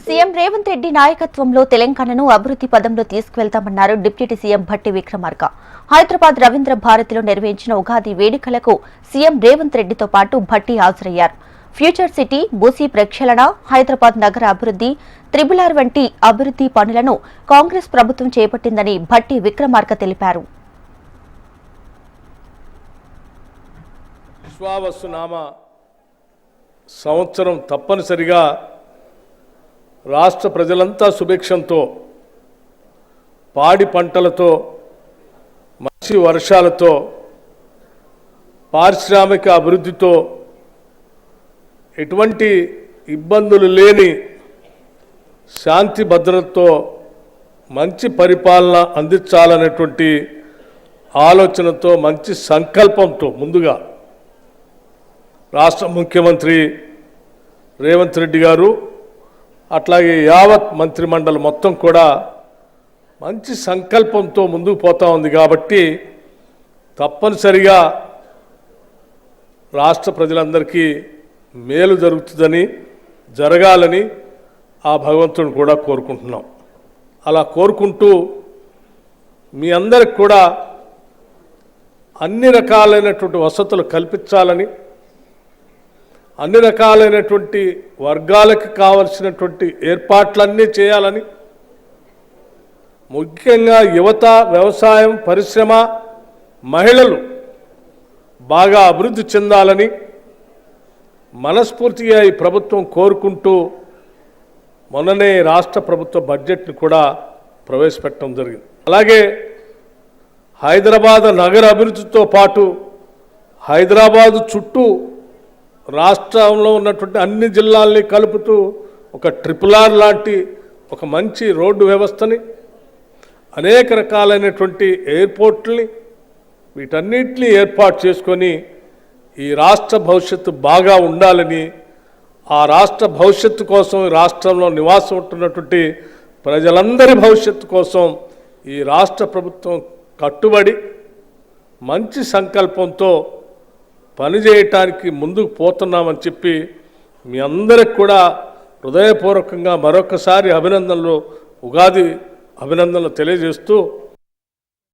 CM Revanth Reddy నాయకత్వంలో తెలంగాణను అభివృద్ధి పదంలో తీసుకువెళ్తామన్నారు డిప్యూటీ సీఎం భట్టి విక్రమార్క. హైదరాబాద్ రవీంద్ర భారతిలో నిర్వహించిన ఉగాది వేడుకలకు సీఎం రేవంత్ రెడ్డితో పాటు భట్టి హాజరయ్యారు. ఫ్యూచర్ సిటీ, మూసీ ప్రక్షాళన, హైదరాబాద్ నగర అభివృద్ధి, త్రిబుల్ వంటి అభివృద్ధి పనులను కాంగ్రెస్ ప్రభుత్వం చేపట్టిందని భట్టి విక్రమార్క తెలిపారు. విశ్వావసునామ సంవత్సరం తప్పనిసరిగా రాష్ట్ర ప్రజలంతా సుభిక్షంతో, పాడి పంటలతో, మంచి వర్షాలతో, పారిశ్రామిక అభివృద్ధితో, ఎటువంటి ఇబ్బందులు లేని శాంతి భద్రతతో మంచి పరిపాలన అందించాలనేటువంటి ఆలోచనతో, మంచి సంకల్పంతో ముందుగా రాష్ట్ర ముఖ్యమంత్రి రేవంత్ రెడ్డి గారు అట్లాగే యావత్ మంత్రిమండలి మొత్తం కూడా మంచి సంకల్పంతో ముందుకు పోతా ఉంది. కాబట్టి తప్పనిసరిగా రాష్ట్ర ప్రజలందరికీ మేలు జరగాలని ఆ భగవంతుని కూడా కోరుకుంటున్నాం. అలా కోరుకుంటూ మీ అందరికి కూడా అన్ని రకాలైనటువంటి వసతులు కల్పించాలని, అన్ని రకాలైనటువంటి వర్గాలకు కావలసినటువంటి ఏర్పాట్లన్నీ చేయాలని, ముఖ్యంగా యువత, వ్యవసాయం, పరిశ్రమ, మహిళలు బాగా అభివృద్ధి చెందాలని మనస్ఫూర్తిగా ఈ ప్రభుత్వం కోరుకుంటూ మొన్ననే రాష్ట్ర ప్రభుత్వ బడ్జెట్ని కూడా ప్రవేశపెట్టడం జరిగింది. అలాగే హైదరాబాద్ నగర అభివృద్ధితో పాటు హైదరాబాదు చుట్టూ రాష్ట్రంలో ఉన్నటువంటి అన్ని జిల్లాల్ని కలుపుతూ ఒక ట్రిపుల్ లాంటి ఒక మంచి రోడ్డు వ్యవస్థని, అనేక రకాలైనటువంటి ఎయిర్పోర్ట్లని, వీటన్నిటిని ఏర్పాటు చేసుకొని ఈ రాష్ట్ర భవిష్యత్తు బాగా ఉండాలని, ఆ రాష్ట్ర భవిష్యత్తు కోసం, రాష్ట్రంలో నివాసం ఉంటున్నటువంటి ప్రజలందరి భవిష్యత్తు కోసం ఈ రాష్ట్ర ప్రభుత్వం కట్టుబడి మంచి సంకల్పంతో పనిచేయటానికి ముందుకు పోతున్నామని చెప్పి మీ అందరికి కూడా హృదయపూర్వకంగా మరొకసారి ఉగాది అభినందనలు తెలియజేస్తూ